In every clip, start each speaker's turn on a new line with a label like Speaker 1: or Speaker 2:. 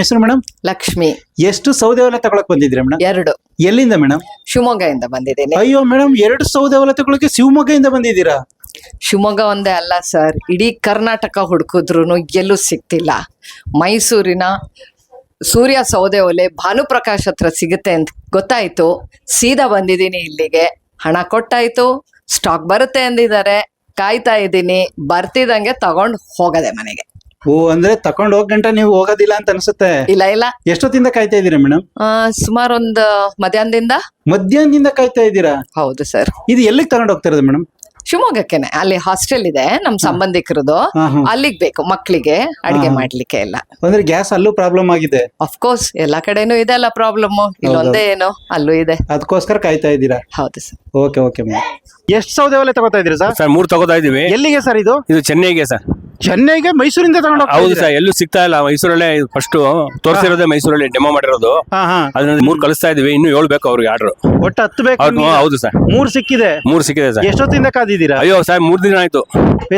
Speaker 1: ಹೆಸರು ಮೇಡಮ್
Speaker 2: ಲಕ್ಷ್ಮಿ.
Speaker 1: ಎಷ್ಟು ಸೌದೆ ಒಲೆ ತಗೊಳಕ್ ಬಂದಿದ್ರಿ ಮೇಡಮ್?
Speaker 2: 2
Speaker 1: ಎಲ್ಲಿಂದ ಮೇಡಮ್?
Speaker 2: ಶಿವಮೊಗ್ಗದಿಂದ ಬಂದಿದ್ದೀನಿ.
Speaker 1: ಅಯ್ಯೋ ಮೇಡಮ್, 2 ಸೌದೆ ಒಲೆ ತಗೊಳಕ್ಕೆ ಶಿವಮೊಗ್ಗದಿಂದ ಬಂದಿದ್ದೀರಾ?
Speaker 2: ಶಿವಮೊಗ್ಗ ಒಂದೇ ಅಲ್ಲ ಸರ್, ಇಡೀ ಕರ್ನಾಟಕ ಹುಡುಕಿದ್ರು ಎಲ್ಲೂ ಸಿಗ್ತಿಲ್ಲ. ಮೈಸೂರಿನ ಸೂರ್ಯ ಸೌದೆ ಒಲೆ ಭಾನುಪ್ರಕಾಶ್ ಹತ್ರ ಸಿಗುತ್ತೆ ಅಂತ ಗೊತ್ತಾಯ್ತು. ಸೀದಾ ಬಂದಿದ್ದೀನಿ ಇಲ್ಲಿಗೆ. ಹಣ ಕೊಟ್ಟಾಯ್ತು, ಸ್ಟಾಕ್ ಬರುತ್ತೆ ಅಂದಿದ್ದಾರೆ. ಕಾಯ್ತಾ ಇದ್ದೀನಿ, ಬರ್ತಿದಂಗೆ ತಗೊಂಡು ಹೋಗದೆ ಮನೆಗೆ.
Speaker 1: ಓ, ಅಂದ್ರೆ ತಕೊಂಡ್ ಹೋಗ್ ಗಂಟ ನೀವು ಹೋಗೋದಿಲ್ಲ ಅಂತ ಅನ್ಸುತ್ತೆ.
Speaker 2: ಇಲ್ಲ,
Speaker 1: ಎಷ್ಟೊತ್ತಿಂದ ಕಾಯ್ತಾ ಇದೀರಾ ಮೇಡಮ್?
Speaker 2: ಸುಮಾರು ಒಂದು
Speaker 1: ಮಧ್ಯಾಹ್ನದಿಂದ ಕಾಯ್ತಾ ಇದ್ದೀರಾ?
Speaker 2: ಹೌದು ಸರ್.
Speaker 1: ಇದು ಎಲ್ಲಿಗೆ ತಗೊಂಡ್ ಹೋಗ್ತಾ ಇರೋದು ಮೇಡಮ್?
Speaker 2: ಶಿವಮೊಗ್ಗಕ್ಕೆನೆ. ಅಲ್ಲಿ ಹಾಸ್ಟೆಲ್ ಇದೆ ನಮ್ ಸಂಬಂಧಿಕರದು, ಅಲ್ಲಿಗೆ ಬೇಕು ಮಕ್ಳಿಗೆ ಅಡಿಗೆ ಮಾಡ್ಲಿಕ್ಕೆ ಎಲ್ಲ.
Speaker 1: ಅಂದ್ರೆ ಗ್ಯಾಸ್ ಅಲ್ಲೂ ಪ್ರಾಬ್ಲಮ್ ಆಗಿದೆ?
Speaker 2: ಅಫ್ಕೋರ್ಸ್, ಎಲ್ಲಾ ಕಡೆನೂ ಇದೆ ಅಲ್ಲ ಪ್ರಾಬ್ಲಮ್, ಇಲ್ಲೊಂದೇ ಏನೋ ಅಲ್ಲೂ ಇದೆ.
Speaker 1: ಅದಕ್ಕೋಸ್ಕರ ಕಾಯ್ತಾ ಇದ್ದೀರಾ?
Speaker 2: ಹೌದು ಸರ್.
Speaker 1: Okay madam. ಎಷ್ಟು ಸೌದೆ ಒಲೆ ತಗೋತಾ ಇದ್ರಿ ಸರ್?
Speaker 3: ಸರ್ 3 ತಗೋತಾ ಇದೀವಿ.
Speaker 1: ಎಲ್ಲಿಗೆ ಸರ್ ಇದು?
Speaker 3: ಇದು ಚೆನ್ನೈಗೆ ಸರ್.
Speaker 1: ಚೆನ್ನೈಗೆ? ಮೈಸೂರಿಂದ ತಗೊಂಡು
Speaker 3: ಹೌದು ಸರ್, ಎಲ್ಲೂ ಸಿಗ್ತಾ ಇಲ್ಲ. ಮೈಸೂರಲ್ಲೇ ಫಸ್ಟ್ ತೋರಿಸಿರೋದೇ, ಮೈಸೂರಲ್ಲಿ ಡೆಮೋ ಮಾಡಿರೋದು. ಅದನ್ನ 3 ಕಳಿಸ್ತಾ ಇದೀವಿ. ಇನ್ನು 7 ಬೇಕು ಅವ್ರಿಗೆ ಆರ್ಡರ್.
Speaker 1: ಒಟ್ಟು 10 ಬೇಕು?
Speaker 3: ಹೌದು ಸರ್.
Speaker 1: 3 ಸಿಕ್ಕಿದೆ?
Speaker 3: 3 ಸಿಕ್ಕಿದೆ ಸರ್.
Speaker 1: ಎಷ್ಟೊತ್ತಿಂದ ಕಾದಿದ್ದೀರಾ?
Speaker 3: ಅಯ್ಯೋ ಸರ್, 3 ದಿನ ಆಯ್ತು.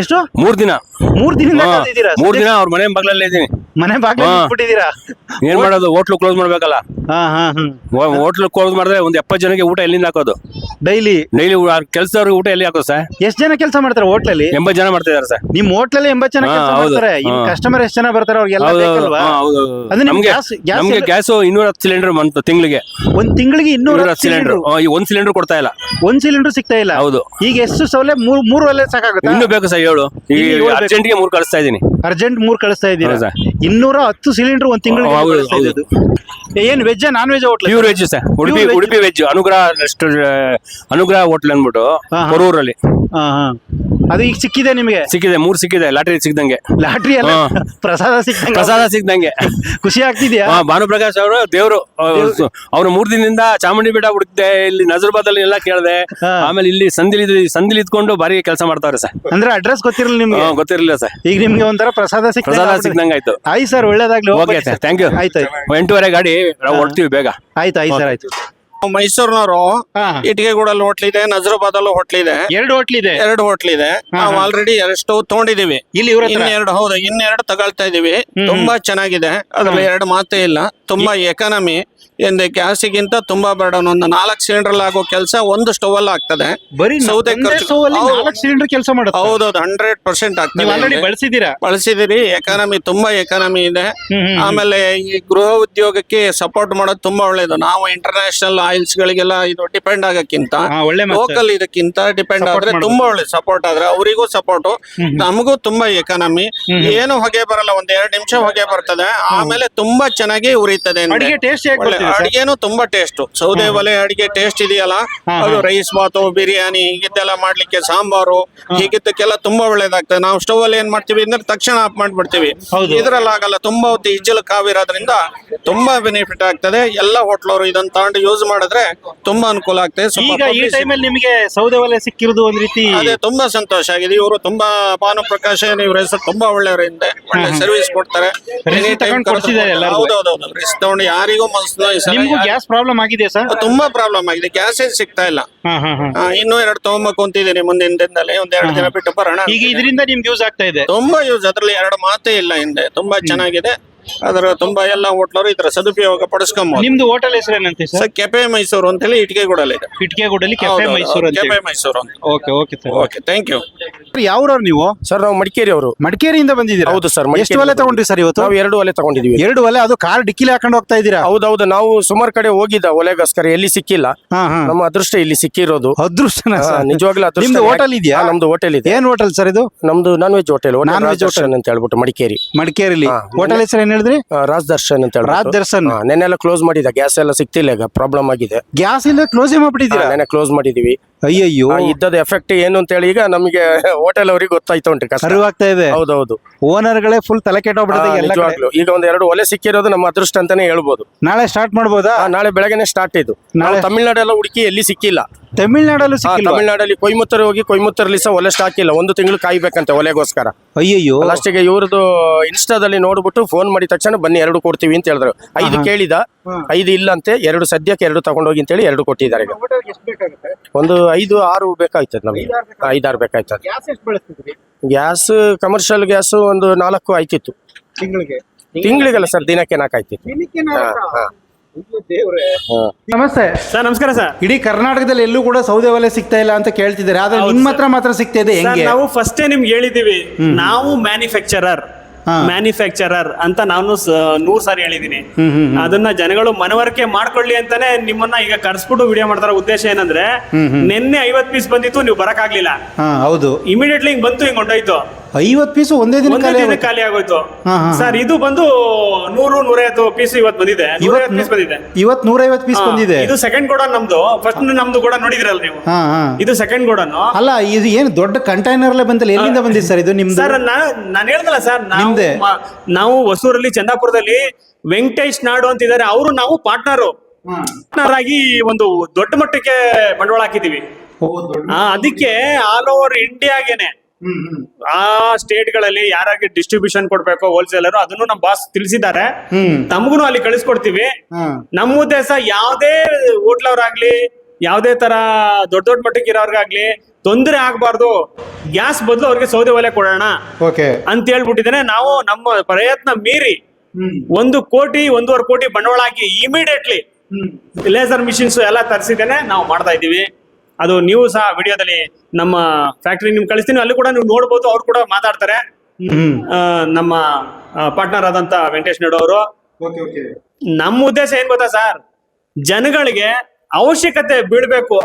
Speaker 1: ಎಷ್ಟು?
Speaker 3: 3 ದಿನ.
Speaker 1: 3 ದಿನದಿಂದ ಕಾದಿದ್ದೀರಾ?
Speaker 3: 3 ದಿನ ಅವ್ರ ಮನೆ ಬಾಗ್ಲಲ್ಲೇ ಇದೀನಿ.
Speaker 1: ಮನೆ ಬಾಗಿಲು ಬಿಟ್ಟಿದ್ದೀರಾ?
Speaker 3: ಏನ್ ಮಾಡೋದು, ಹೋಟ್ಲು ಕ್ಲೋಸ್ ಮಾಡ್ಬೇಕಲ್ಲ. ಹೋಟ್ಲು ಕ್ಲೋಸ್ ಮಾಡಿದ್ರೆ ಒಂದು 70 ಜನಕ್ಕೆ ಊಟ ಎಲ್ಲಿಂದ ಹಾಕೋದು? ಡೈಲಿ ಕೆಲಸದವ್ರಿಗೆ ಊಟ ಎಲ್ಲಿ ಹಾಕೋದು ಸರ್?
Speaker 1: ಎಷ್ಟು ಜನ ಕೆಲಸ ಮಾಡ್ತಾರೆ ಹೋಟ್ಲಲ್ಲಿ?
Speaker 3: 80 ಜನ ಮಾಡ್ತಾ ಇದಾರೆ ಸರ್.
Speaker 1: ನಿಮ್ ಹೋಟ್ಲಲ್ಲಿ 80 ಜನ ಕೆಲಸ ಮಾಡ್ತಾರೆ. ಕಸ್ಟಮರ್ ಎಷ್ಟು ಜನ ಬರ್ತಾರೆ ಅವ್ರಿಗೆಲ್ಲ ಬೇಕಲ್ವಾ?
Speaker 3: ನಮ್ಗೆ ಗ್ಯಾಸ್ 210 ಸಿಲಿಂಡರ್ ಬಂತು ತಿಂಗಳಿಗೆ.
Speaker 1: ಒಂದ್ ತಿಂಗಳಿಗೆ 210
Speaker 3: ಸಿಲಿಂಡರ್. ಒಂದ್ ಸಿಲಿಂಡರ್ ಕೊಡ್ತಾ ಇಲ್ಲ.
Speaker 1: ಒಂದ್ ಸಿಲಿಂಡರ್ ಸಿಗ್ತಾ ಇಲ್ಲ? ಹೌದು. ಈಗ ಎಷ್ಟು ಸೌಲೆ? 3 ಒಲೆ ಸಾಕಾಗುತ್ತೆ?
Speaker 3: ಇನ್ನು ಬೇಕು ಸರ್ 7. ಈಗ ಅರ್ಜೆಂಟ್ಗೆ 3 ಕಳಿಸ್ತಾ ಇದೀನಿ.
Speaker 1: ಅರ್ಜೆಂಟ್ 3 ಕಳಿಸ್ತಾ ಇದ್ದೀರಾ? 210 ಸಿಲಿಂಡರ್ ಒಂದ್ ತಿಂಗಳಿಗೆ. ಏನ್ veg non veg hotel?
Speaker 3: Pure veg sir. Udupi veg. ಅನುಗ್ರಹ ಹೋಟ್ಲ್ ಅಂದ್ಬಿಟ್ಟು ಕೊರೂರಲ್ಲಿ.
Speaker 1: ಅದು ಈಗ ಸಿಕ್ಕಿದೆ ನಿಮಗೆ?
Speaker 3: ಸಿಕ್ಕಿದೆ, 3 ಸಿಕ್ಕಿದೆ. ಲಾಟ್ರಿ ಸಿಕ್ದಂಗೆ.
Speaker 1: ಲಾಟ್ರಿ ಅಲ್ಲ, ಪ್ರಸಾದ ಸಿಕ್ದಂಗೆ. ಖುಷಿ ಆಗ್ತಿದ್ಯಾ?
Speaker 3: ಭಾನುಪ್ರಕಾಶ್ ಅವರು ದೇವ್ರು. ಅವ್ರು 3 ದಿನದಿಂದ ಚಾಮುಂಡಿ ಬೆಟ್ಟ ಹುಡುಕ್ದೆ, ಇಲ್ಲಿ ನಜರ್ಬಾದ್ ಅಲ್ಲಿ ಎಲ್ಲ ಕೇಳಿದೆ. ಆಮೇಲೆ ಇಲ್ಲಿ ಸಂದಿಲಿ ಇದ್ಕೊಂಡು ಬಾರಿ ಕೆಲಸ ಮಾಡ್ತಾವ್ರೆ ಸರ್.
Speaker 1: ಅಂದ್ರೆ ಅಡ್ರೆಸ್ ಗೊತ್ತಿರಲಿಲ್ಲ ನಿಮ್ಗೆ?
Speaker 3: ಗೊತ್ತಿರಲಿಲ್ಲ ಸರ್.
Speaker 1: ಈಗ ನಿಮ್ಗೆ ಒಂಥರ ಪ್ರಸಾದ ಸಿಕ್ದಂಗೆ
Speaker 3: ಆಯ್ತು.
Speaker 1: ಆಯ್ತು ಸರ್, ಒಳ್ಳೇದಾಗ್ಲಿ.
Speaker 3: Okay sir, thank you.
Speaker 1: ಆಯ್ತು.
Speaker 3: 8:30 ಗಾಡಿ ಹೊಡ್ತೀವಿ ಬೇಗ.
Speaker 1: ಆಯ್ತು ಸರ್, ಆಯ್ತು.
Speaker 4: ಮೈಸೂರಿನವರು ಇಟಿಕೆಗೂಡಲ್ಲಿ ಹೋಟ್ಲ್ ಇದೆ, ನಜರಾಬಾದ್ ಅಲ್ಲೂ ಹೋಟ್ಲ್ ಇದೆ.
Speaker 1: 2 ಹೋಟ್ಲ್ ಇದೆ.
Speaker 4: ನಾವು ಆಲ್ರೆಡಿ 2 ಸ್ಟವ್ ತಗೊಂಡಿದೀವಿ.
Speaker 1: ಇಲ್ಲಿ
Speaker 4: ಇನ್ನೆರಡು ತಗೊಳ್ತಾ ಇದೀವಿ. ತುಂಬಾ ಚೆನ್ನಾಗಿದೆ, ಅದ್ರಲ್ಲಿ 2 ಮಾತೇ ಇಲ್ಲ. ತುಂಬಾ ಎಕಾನಮಿ. ಗ್ಯಾಸಿಗಿಂತ ತುಂಬಾ ಬರ್ಡನ್. ಒಂದು 4 ಸಿಲಿಂಡರ್ ಆಗೋ ಕೆಲಸ ಒಂದು ಸ್ಟವ್ ಅಲ್ಲಿ ಆಗ್ತದೆ.
Speaker 1: ಸೌದೆ ಸಿಲಿಂಡರ್ ಕೆಲಸ ಮಾಡುತ್ತೆ?
Speaker 4: ಹೌದೌದು, 100% ಆಗ್ತದೆ. ಬಳಸಿದಿರಿ. ಎಕಾನಮಿ, ತುಂಬಾ ಎಕಾನಮಿ ಇದೆ. ಆಮೇಲೆ ಈ ಗೃಹ ಉದ್ಯೋಗಕ್ಕೆ ಸಪೋರ್ಟ್ ಮಾಡೋದು ತುಂಬಾ ಒಳ್ಳೇದು. ನಾವು ಇಂಟರ್ನ್ಯಾಷನಲ್ ಆಯಿಲ್ಸ್ ಗಳಿಗೆಲ್ಲ ಇದು ಡಿಪೆಂಡ್ ಆಗಕ್ಕಿಂತ ಲೋಕಲ್ ಇದಕ್ಕಿಂತ ಡಿಪೆಂಡ್ ಆದ್ರೆ ತುಂಬಾ ಒಳ್ಳೆ ಸಪೋರ್ಟ್ ಆದ್ರೆ ಅವರಿಗೂ ಸಪೋರ್ಟ್, ನಮಗೂ ತುಂಬಾ ಎಕಾನಮಿ. ಏನು ಹೊಗೆ ಬರಲ್ಲ, 1-2 ನಿಮಿಷ ಹೊಗೆ ಬರ್ತದೆ. ಆಮೇಲೆ ತುಂಬಾ ಚೆನ್ನಾಗಿ ಉರಿತದೆ. ಅಡಿಗೆನು ತುಂಬಾ ಟೇಸ್ಟ್. ಸೌದೆ ಒಲೆ ಅಡಿಗೆ ಟೇಸ್ಟ್ ಇದೆಯಲ್ಲ, ಅದು ರೈಸ್ ಬಾತು, ಬಿರಿಯಾನಿ ಹೀಗಿದ್ದೆಲ್ಲ ಮಾಡ್ಲಿಕ್ಕೆ, ಸಾಂಬಾರು ಹೀಗಿದ್ದಕ್ಕೆಲ್ಲ ತುಂಬಾ ಒಳ್ಳೇದಾಗ್ತದೆ. ನಾವು ಸ್ಟವ್ ಅಲ್ಲಿ ಏನ್ ಮಾಡ್ತೀವಿ ಅಂದ್ರೆ ತಕ್ಷಣ ಆಫ್ ಮಾಡ್ಬಿಡ್ತೀವಿ. ಇದ್ರಲ್ಲಿ ಆಗಲ್ಲ, ತುಂಬಾ ಹೊತ್ತು ಇಜ್ಜಲು ಕಾವಿರೋದ್ರಿಂದ ತುಂಬಾ ಬೆನಿಫಿಟ್ ಆಗ್ತದೆ. ಎಲ್ಲ ಹೋಟ್ಲವರು ಇದನ್ನ ತಗೊಂಡು ಯೂಸ್ ಮಾಡಿದ್ರೆ ತುಂಬಾ ಅನುಕೂಲ ಆಗ್ತದೆ.
Speaker 1: ನಿಮಗೆ ಸೌದೆ ಒಲೆ ಸಿಕ್ಕಿರೋದು ಒಂದ್ ರೀತಿ
Speaker 4: ಅದೇ ತುಂಬಾ ಸಂತೋಷ ಆಗಿದೆ. ಇವರು ತುಂಬಾ ಭಾನುಪ್ರಕಾಶ್ ಇವ್ರ ಹೆಸರು ತುಂಬಾ ಒಳ್ಳೆಯವರಿಂದ ಒಳ್ಳೆ ಸರ್ವಿಸ್ ಕೊಡ್ತಾರೆ. ಹೌದೌದು, ರಿಸ್ಕ್ ತಗೊಂಡು ಯಾರಿಗೂ
Speaker 1: ಗ್ಯಾಸ್ ಪ್ರಾಬ್ಲಮ್ ಆಗಿದೆ ಸರ್?
Speaker 4: ತುಂಬಾ ಪ್ರಾಬ್ಲಮ್ ಆಗಿದೆ. ಗ್ಯಾಸ್ ಸಿಗ್ತಾ ಇಲ್ಲ. ಇನ್ನೂ 2 ತಗೊಂಬಕ್ ಅಂತಿದ್ದೀನಿ ಮುಂದಿನ ದಿನದಲ್ಲಿ. 1-2 ದಿನ ಬಿಟ್ಟು ಬರೋಣ.
Speaker 1: ಈಗ ಇದರಿಂದ ನಿಮ್ಗೆ ಯೂಸ್ ಆಗ್ತಾ ಇದೆ?
Speaker 4: ತುಂಬಾ ಯೂಸ್. ಅದ್ರಲ್ಲಿ 2 ಮಾತೇ ಇಲ್ಲ. ಹಿಂದೆ ತುಂಬಾ ಚೆನ್ನಾಗಿದೆ. ಅದರ ತುಂಬಾ ಎಲ್ಲ ಹೋಟ್ಲರು ಇದರ ಸದುಪಯೋಗ ಪಡಿಸ್ಕೊಂಬೋದು.
Speaker 1: ನಿಮ್ದು ಹೋಟೆಲ್ ಹೆಸರು ಏನಂತೆ ಸರ್?
Speaker 4: ಕೆಫೆ ಮೈಸೂರು ಅಂತ ಹೇಳಿ ಇಟಿಕೆಗೂಡಲ್ಲಿ ಇದೆ.
Speaker 1: ಇಟಿಕೆಗೂಡಲ್ಲಿ ಕೆಫೆ ಮೈಸೂರು ಅಂತ.
Speaker 4: ಕೆಫೆ ಮೈಸೂರು ಅಂತ.
Speaker 1: Okay sir.
Speaker 4: Okay, thank you.
Speaker 1: ಯಾವ್ರವ್ರು ನೀವು?
Speaker 3: ಸರ್ ನಾವು ಮಡಿಕೇರಿ ಅವರು.
Speaker 1: ಮಡಿಕೇರಿಯಿಂದ ಬಂದಿದ್ದೀರಾ?
Speaker 3: ಹೌದು ಸರ್.
Speaker 1: ಎಷ್ಟು ಒಲೆ ತಗೊಂಡ್ರಿ ಸರ್ ಇವತ್ತು?
Speaker 3: ನಾವು 2 ಒಲೆ ತಗೊಂಡಿದೀವಿ.
Speaker 1: 2 ಒಲೆ? ಅದು ಕಾರ್ ಡಿಕ್ಕಿಲಿ ಹಾಕೊಂಡು ಹೋಗ್ತಾ ಇದ್ದೀರಾ?
Speaker 3: ಹೌದೌದು, ನಾವು ಸುಮಾರು ಕಡೆ ಹೋಗಿದ್ದ ಒಲೆಗೋಸ್ಕರ, ಎಲ್ಲಿ ಸಿಕ್ಕಿಲ್ಲ. ನಮ್ಮ ಅದೃಷ್ಟ ಇಲ್ಲಿ ಸಿಕ್ಕಿರೋದು.
Speaker 1: ಅದೃಷ್ಟನ
Speaker 3: ನಿಜವಾಗ್ಲೂ ಅದೃಷ್ಟ.
Speaker 1: ನಿಮ್ದು ಹೋಟೆಲ್ ಇದೆಯಾ?
Speaker 3: ನಮ್ದು ಹೋಟೆಲ್ ಇದೆ.
Speaker 1: ಏನ್ ಹೋಟೆಲ್ ಸರ್ ಇದು?
Speaker 3: ನಮ್ದು ನಾನ್ ವೆಜ್ ಹೋಟೆಲ್. ಅಂತ ಹೇಳ್ಬಿಟ್ಟು ಮಡಿಕೇರಿಲಿ.
Speaker 1: ಹೋಟೆಲ್ ಹೆಸರು ಏನ್ ಹೇಳಿದ್ರಿ?
Speaker 3: ರಾಜ್ ದರ್ಶನ್ ಅಂತ ಹೇಳಿ.
Speaker 1: ರಾಜ್ ದರ್ಶನ್.
Speaker 3: ನೆನ್ನೆಲ್ಲ ಕ್ಲೋಸ್ ಮಾಡಿದ. ಗ್ಯಾಸ್ ಎಲ್ಲ ಸಿಕ್ತಿಲ್ಲ, ಈಗ ಪ್ರಾಬ್ಲಮ್ ಆಗಿದೆ.
Speaker 1: ಗ್ಯಾಸ್ ಇಲ್ಲ, ಕ್ಲೋಸ್ ಮಾಡ್ಬಿಟ್ಟಿದ್ದೀರಾ?
Speaker 3: ನೆನ್ನೆ ಕ್ಲೋಸ್ ಮಾಡಿದೀವಿ.
Speaker 1: ಅಯ್ಯಯ್ಯೋ,
Speaker 3: ಇದ್ದದ ಎಫೆಕ್ಟ್ ಏನು ಅಂತ ಹೇಳಿ ಈಗ ನಮಗೆ ಹೋಟೆಲ್ ಅವರಿಗೆ ಗೊತ್ತಾಯ್ತು ಉಂಟು.
Speaker 1: ಅರಿವಾಗ್ತಾ ಇದೆ.
Speaker 3: ಹೌದೌದು,
Speaker 1: ಓನರ್ಗಳೇ ಫುಲ್ ತಲೆ ಕೆಟ್ಟೋಗ್ಬಿಡುತ್ತೆ.
Speaker 3: ಈಗ 1-2 ಒಲೆ ಸಿಕ್ಕಿರೋದು ನಮ್ಮ ಅದೃಷ್ಟ ಅಂತಾನೆ ಹೇಳ್ಬೋದು.
Speaker 1: ನಾಳೆ ಸ್ಟಾರ್ಟ್ ಮಾಡ್ಬೋದಾ?
Speaker 3: ನಾಳೆ ಬೆಳಗ್ಗೆನೆ ಸ್ಟಾರ್ಟ್. ಇದು ನಾಳೆ ತಮಿಳ್ನಾಡೆಲ್ಲ ಹುಡುಕಿ ಎಲ್ಲಿ ಸಿಕ್ಕಿಲ್ಲ.
Speaker 1: ತಮಿಳ್ನಾಡಲ್ಲೂ
Speaker 3: ತಮಿಳ್ನಾಡಲ್ಲಿ ಕೊಯಮತ್ತೂರು ಹೋಗಿ, ಕೊಯಮತ್ತೂರಲ್ಲಿ ಸಹ ಒಲೆ ಸ್ಟಾಕ್ ಇಲ್ಲ. 1 ತಿಂಗಳು ಕಾಯ್ಬೇಕಂತೆ ಒಲೆಗೋಸ್ಕರ.
Speaker 1: ಅಯ್ಯಯ್ಯೋ.
Speaker 3: ಲಾಸ್ಟಿಗೆ ಇವ್ರದ್ದು ಇನ್ಸ್ಟಾದಲ್ಲಿ ನೋಡ್ಬಿಟ್ಟು ಫೋನ್ ಮಾಡಿದ ತಕ್ಷಣ ಬನ್ನಿ 2 ಕೊಡ್ತೀವಿ ಅಂತ ಹೇಳಿದ್ರು. 5 ಕೇಳಿದ, 5 ಇಲ್ಲ ಅಂತೆ. 2 ಸದ್ಯಕ್ಕೆ 2 ತಗೊಂಡೋಗಿ ಅಂತ ಹೇಳಿ 2 ಕೊಟ್ಟಿದ್ದಾರೆ. ಒಂದು 5-6 ಬೇಕಾಯ್ತದೆ ನಮಗೆ. 5-6 ಬೇಕಾಯ್ತದೆ. ಗ್ಯಾಸ್ ಕಮರ್ಷಿಯಲ್ ಗ್ಯಾಸ್ ಒಂದು 4 ಆಯ್ತಿತ್ತು ತಿಂಗಳಿಗಲ್ಲ ಸರ್, ದಿನಕ್ಕೆ 4 ಆಯ್ತು.
Speaker 1: ನಮಸ್ತೆ
Speaker 5: ಸರ್ ನಮಸ್ಕಾರ ಸರ್.
Speaker 1: ಇಡೀ ಕರ್ನಾಟಕದಲ್ಲಿ ಎಲ್ಲೂ ಕೂಡ ಸೌದೆ ಒಲೆ ಸಿಗ್ತಾ ಇಲ್ಲ ಅಂತ ಕೇಳ್ತಿದ್ದಾರೆ, ಆದ್ರೆ ನಿಮ್ಮ ಹತ್ರ ಮಾತ್ರ ಸಿಗ್ತಾ ಇದೆ,
Speaker 5: ಸರ್
Speaker 1: ಹೆಂಗೆ?
Speaker 5: ನಾವು ಫಸ್ಟೇ ನಿಮ್ಗೆ ಹೇಳಿದೀವಿ, ನಾವು ಮ್ಯಾನುಫ್ಯಾಕ್ಚರರ್ ಅಂತ ನಾನು 100 ಸಾರಿ ಹೇಳಿದೀನಿ. ಅದನ್ನ ಜನಗಳು ಮನವರಿಕೆ ಮಾಡ್ಕೊಳ್ಳಿ ಅಂತಾನೆ ನಿಮ್ಮನ್ನ ಈಗ ಕರ್ಸ್ಬಿಟ್ಟು ವಿಡಿಯೋ ಮಾಡ್ತಾರ. ಉದ್ದೇಶ ಏನಂದ್ರೆ ನಿನ್ನೆ 50 ಪೀಸ್ ಬಂದಿತ್ತು, ನೀವು ಬರಕಾಗ್ಲಿಲ್ಲ.
Speaker 1: ಹೌದು,
Speaker 5: ಇಮಿಡಿಯೇಟ್ಲಿ ಹಿಂಗ್ ಬಂತು, ಹಿಂಗ್ ಹೊಂಟೋಯ್ತು.
Speaker 1: 50 ಪೀಸ್ ಒಂದೇ ದಿನ
Speaker 5: ಖಾಲಿ ಆಗೋಯ್ತು ಸರ್. ಇದು ಬಂದು 100-150 ಪೀಸ್ ಇವತ್ತು ಬಂದಿದೆ. 150 ಪೀಸ್ ಬಂದಿದೆ
Speaker 1: ಇವತ್ತು 150 ಪೀಸ್ ಬಂದಿದೆ.
Speaker 5: ಇದು ಸೆಕೆಂಡ್ ಗೋಡನ್ ನಮ್ದು. ಫಸ್ಟ್ ನಮ್ದು ಗೋಡನ್ ನೋಡಿದ್ರಲ್ಲ ನೀವು, ಇದು ಸೆಕೆಂಡ್ ಗೋಡನ್.
Speaker 1: ಅಲ್ಲ, ಇದು ಏನು ದೊಡ್ಡ ಕಂಟೈನರ್ ಬಂತಲ್ಲ, ಎಲ್ಲಿಂದ ಬಂದಿದೆ ಸರ್ ಇದು ನಿಮ್ದು?
Speaker 5: ಸರ್ ನಾನು ಹೇಳ್ದಲ್ಲ ಸರ್, ನಾವು ಹೊಸೂರಲ್ಲಿ ಚಂದಾಪುರದಲ್ಲಿ ವೆಂಕಟೇಶ್ ನಾಡು ಅಂತಿದ್ದಾರೆ, ಅವರು ನಾವು ಪಾರ್ಟ್ನರ್ ಆಗಿ ಒಂದು ದೊಡ್ಡ ಮಟ್ಟಕ್ಕೆ ಬಂಡವಾಳ ಹಾಕಿದೀವಿ. ಅದಕ್ಕೆ ಆಲ್ ಓವರ್ ಇಂಡಿಯಾಗೇನೆ ಆ ಸ್ಟೇಟ್ ಗಳಲ್ಲಿ ಯಾರಿಗೆ ಡಿಸ್ಟ್ರಿಬ್ಯೂಷನ್ ಕೊಡ್ಬೇಕು ಹೋಲ್ಸೇಲರ್, ಅದನ್ನು ನಮ್ಮ ಬಾಸ್ ತಿಳಿಸಿದ್ದಾರೆ. ತಮಗೂ ಅಲ್ಲಿ ಕಳಿಸ್ಕೊಡ್ತೀವಿ. ನಮ್ಮ ಉದ್ದೇಶ ಯಾವ್ದೇ ಹೋಟ್ಲವ್ರಾಗ್ಲಿ, ಯಾವ್ದೇ ತರ ದೊಡ್ಡ ದೊಡ್ಡ ಮಟ್ಟಕ್ಕೆ ಇರೋರ್ಗಾಗ್ಲಿ ತೊಂದರೆ ಆಗ್ಬಾರ್ದು. ಗ್ಯಾಸ್ ಬದಲು ಅವ್ರಿಗೆ ಸೌದೆ ಒಲೆ ಕೊಡೋಣ ಅಂತ ಹೇಳ್ಬಿಟ್ಟಿದ್ದೇನೆ. ನಾವು ನಮ್ಮ ಪ್ರಯತ್ನ ಮೀರಿ 1 ಕೋಟಿ 1.5 ಕೋಟಿ ಬಂಡವಾಳ ಹಾಕಿ ಇಮಿಡಿಯೇಟ್ಲಿ ಲೇಸರ್ ಮಿಷಿನ್ಸ್ ಎಲ್ಲ ತರಿಸಿದ್ದೇನೆ, ನಾವು ಮಾಡ್ತಾ ಇದ್ದೀವಿ. ಅದು ನೀವು ಸಹ ವಿಡಿಯೋದಲ್ಲಿ ನಮ್ಮ ಫ್ಯಾಕ್ಟ್ರಿ ನಿಮ್ಗೆ ಕಳಿಸ್ತೀನಿ, ಅಲ್ಲಿ ಕೂಡ ನೀವು ನೋಡ್ಬೋದು. ಅವ್ರು ಕೂಡ ಮಾತಾಡ್ತಾರೆ, ನಮ್ಮ ಪಾರ್ಟ್ನರ್ ಆದಂತ ವೆಂಕಟೇಶ್ ನಾಯ್ಡು ಅವರು. ನಮ್ಮ ಉದ್ದೇಶ ಏನ್ ಗೊತ್ತಾ ಸರ್, ಜನಗಳಿಗೆ ಅವಶ್ಯಕತೆ ಬೀಳ್ಬೇಕು,